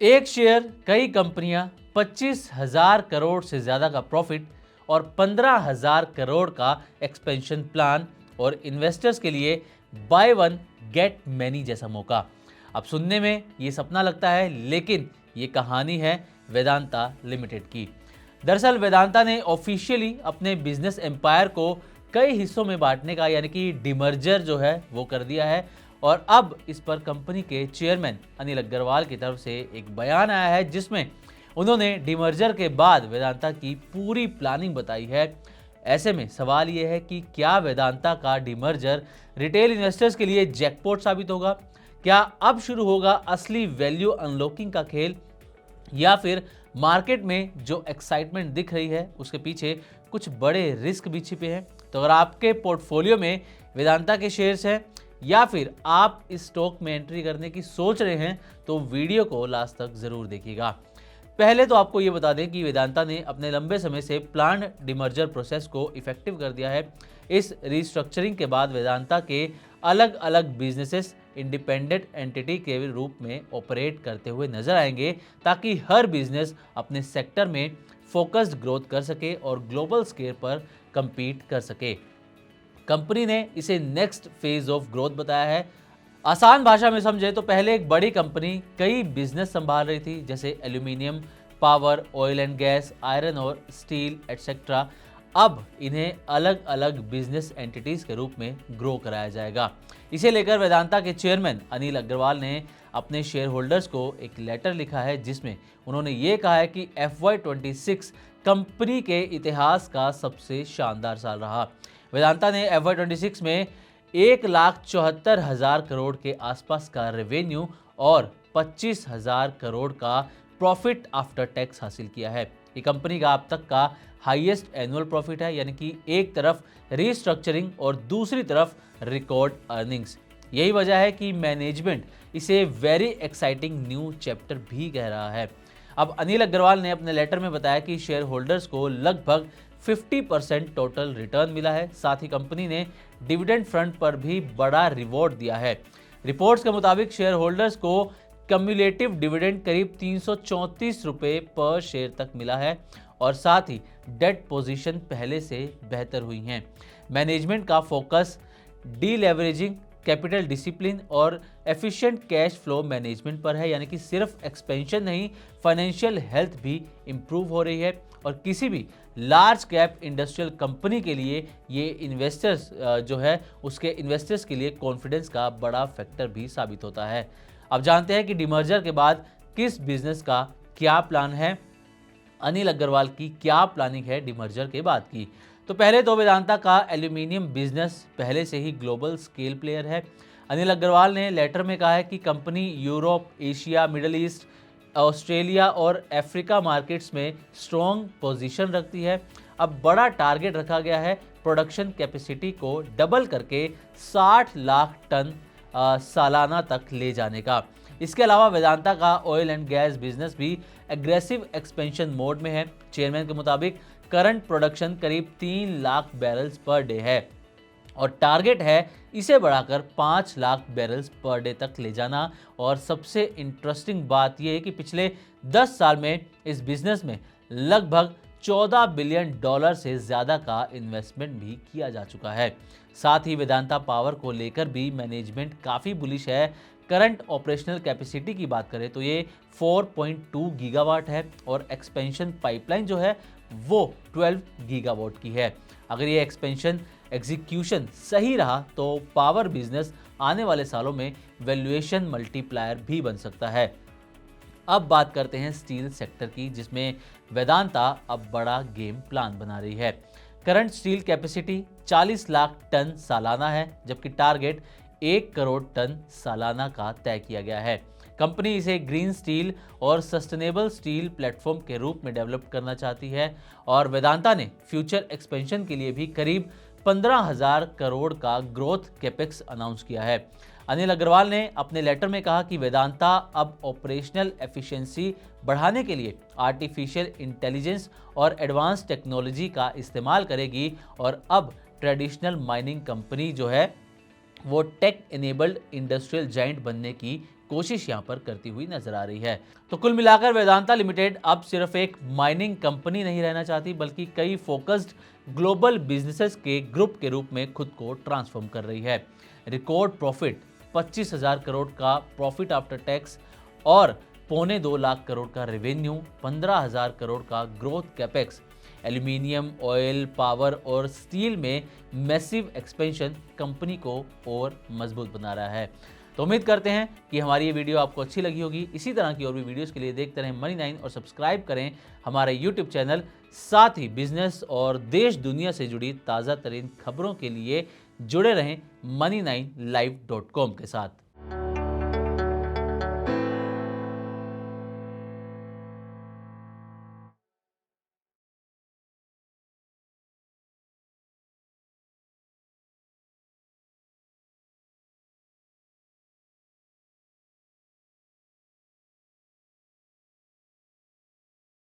एक शेयर कई कंपनियां 25,000 करोड़ से ज़्यादा का प्रॉफिट और 15,000 करोड़ का एक्सपेंशन प्लान और इन्वेस्टर्स के लिए बाय वन गेट मैनी जैसा मौका। अब सुनने में ये सपना लगता है, लेकिन ये कहानी है वेदांता लिमिटेड की। दरअसल वेदांता ने ऑफिशियली अपने बिजनेस एम्पायर को कई हिस्सों में बांटने का यानी कि डिमर्जर जो है वो कर दिया है और अब इस पर कंपनी के चेयरमैन अनिल अग्रवाल की तरफ से एक बयान आया है जिसमें उन्होंने डिमर्जर के बाद वेदांता की पूरी प्लानिंग बताई है। ऐसे में सवाल यह है कि क्या वेदांता का डिमर्जर रिटेल इन्वेस्टर्स के लिए जैकपॉट साबित होगा? क्या अब शुरू होगा असली वैल्यू अनलॉकिंग का खेल, या फिर मार्केट में जो एक्साइटमेंट दिख रही है उसके पीछे कुछ बड़े रिस्क भी छिपे हैं? तो अगर आपके पोर्टफोलियो में वेदांता के शेयर्स हैं या फिर आप इस स्टॉक में एंट्री करने की सोच रहे हैं तो वीडियो को लास्ट तक जरूर देखिएगा। पहले तो आपको ये बता दें कि वेदांता ने अपने लंबे समय से प्लान्ड डिमर्जर प्रोसेस को इफेक्टिव कर दिया है। इस रिस्ट्रक्चरिंग के बाद वेदांता के अलग अलग बिजनेसेस इंडिपेंडेंट एंटिटी के रूप में ऑपरेट करते हुए नजर आएंगे, ताकि हर बिजनेस अपने सेक्टर में फोकस्ड ग्रोथ कर सके और ग्लोबल स्केल पर compete कर सके। कंपनी ने इसे नेक्स्ट फेज ऑफ ग्रोथ बताया है। आसान भाषा में समझे तो पहले एक बड़ी कंपनी कई बिजनेस संभाल रही थी, जैसे aluminium, power, oil and gas, iron और स्टील एटसेट्रा। अब इन्हें अलग अलग बिजनेस एंटिटीज के रूप में ग्रो कराया जाएगा। इसे लेकर वेदांता के चेयरमैन अनिल अग्रवाल ने अपने शेयर होल्डर्स को एक लेटर लिखा है जिसमें उन्होंने ये कहा है कि FY26 कंपनी के इतिहास का सबसे शानदार साल रहा। वेदांता ने FY26 में 1,74,000 करोड़ के आसपास का रेवेन्यू और 25,000 करोड़ का प्रॉफिट आफ्टर टैक्स हासिल किया है। ये कंपनी का अब तक का हाईएस्ट एनुअल प्रॉफिट है, यानी कि एक तरफ रीस्ट्रक्चरिंग और दूसरी तरफ रिकॉर्ड अर्निंग्स। यही वजह है कि मैनेजमेंट इसे वेरी एक्साइटिंग न्यू चैप्टर भी कह रहा है। अब अनिल अग्रवाल ने अपने लेटर में बताया कि शेयर होल्डर्स को लगभग 50% टोटल रिटर्न मिला है। साथ ही कंपनी ने डिविडेंड फ्रंट पर भी बड़ा रिवॉर्ड दिया है। रिपोर्ट्स के मुताबिक शेयर होल्डर्स को कम्युलेटिव डिविडेंड करीब 334 रुपये पर शेयर तक मिला है और साथ ही डेट पोजीशन पहले से बेहतर हुई हैं। मैनेजमेंट का फोकस डीलेवरेजिंग, कैपिटल डिसिप्लिन और एफिशिएंट कैश फ्लो मैनेजमेंट पर है, यानी कि सिर्फ एक्सपेंशन नहीं, फाइनेंशियल हेल्थ भी इंप्रूव हो रही है। और किसी भी लार्ज कैप इंडस्ट्रियल कंपनी के लिए ये इन्वेस्टर्स जो है उसके इन्वेस्टर्स के लिए कॉन्फिडेंस का बड़ा फैक्टर भी साबित होता है। अब जानते हैं कि डिमर्जर के बाद किस बिजनेस का क्या प्लान है, अनिल अग्रवाल की क्या प्लानिंग है डिमर्जर के बाद की। तो पहले तो वेदांता का एल्यूमिनियम बिजनेस पहले से ही ग्लोबल स्केल प्लेयर है। अनिल अग्रवाल ने लेटर में कहा है कि company Europe, Asia, middle east, Australia और अफ्रीका मार्केट्स में स्ट्रॉन्ग पोजीशन रखती है। अब बड़ा टारगेट रखा गया है प्रोडक्शन कैपेसिटी को डबल करके 60 लाख टन सालाना तक ले जाने का। इसके अलावा वेदांता का ऑयल एंड गैस बिजनेस भी एग्रेसिव एक्सपेंशन मोड में है। चेयरमैन के मुताबिक करंट प्रोडक्शन करीब 3 लाख बैरल्स पर डे है और टारगेट है इसे बढ़ाकर 5 लाख बैरल्स पर डे तक ले जाना। और सबसे इंटरेस्टिंग बात यह है कि पिछले 10 साल में इस बिजनेस में लगभग $14 बिलियन से ज़्यादा का इन्वेस्टमेंट भी किया जा चुका है। साथ ही वेदांता पावर को लेकर भी मैनेजमेंट काफ़ी बुलिश है। करंट ऑपरेशनल कैपेसिटी की बात करें तो ये 4.2 गीगावाट है और एक्सपेंशन पाइपलाइन जो है वो 12 गीगावाट की है। अगर ये एक्सपेंशन एग्जीक्यूशन सही रहा तो पावर बिजनेस आने वाले सालों में वैल्यूएशन मल्टीप्लायर भी बन सकता है। अब बात करते हैं स्टील सेक्टर की, जिसमें वेदांता अब बड़ा गेम प्लान बना रही है। Current steel capacity 40 lakh ton सालाना है, जबकि टारगेट 1 करोड़ टन सालाना का तय किया गया है। कंपनी इसे ग्रीन स्टील और सस्टेनेबल स्टील प्लेटफॉर्म के रूप में डेवलप करना चाहती है और वेदांता ने फ्यूचर एक्सपेंशन के लिए भी करीब 15,000 करोड़ का ग्रोथ कैपेक्स अनाउंस किया है। अनिल अग्रवाल ने अपने लेटर में कहा कि वेदांता अब ऑपरेशनल एफिशिएंसी बढ़ाने के लिए आर्टिफिशियल इंटेलिजेंस और एडवांस टेक्नोलॉजी का इस्तेमाल करेगी और अब ट्रेडिशनल माइनिंग कंपनी जो है वो टेक इनेबल्ड इंडस्ट्रियल जाइंट बनने की कोशिश यहाँ पर करती हुई नजर आ रही है। तो कुल मिलाकर वेदांता लिमिटेड अब सिर्फ एक माइनिंग कंपनी नहीं रहना चाहती, बल्कि कई फोकस्ड ग्लोबल बिजनेसेस के ग्रुप के रूप में खुद को ट्रांसफॉर्म कर रही है। रिकॉर्ड प्रॉफिट 25,000 करोड़ का प्रॉफिट आफ्टर टैक्स और 1.25 लाख करोड़ का रेवेन्यू, 15,000 करोड़ का growth capex, aluminium, oil, power और स्टील में मैसिव एक्सपेंशन कंपनी को और मजबूत बना रहा है। तो उम्मीद करते हैं कि हमारी ये वीडियो आपको अच्छी लगी होगी। इसी तरह की और भी वीडियोस के लिए देखते रहें मनी 9 और सब्सक्राइब करें हमारे यूट्यूब चैनल। साथ ही बिजनेस और देश दुनिया से जुड़ी ताज़ा तरीन खबरों के लिए जुड़े रहें money9live.com के साथ।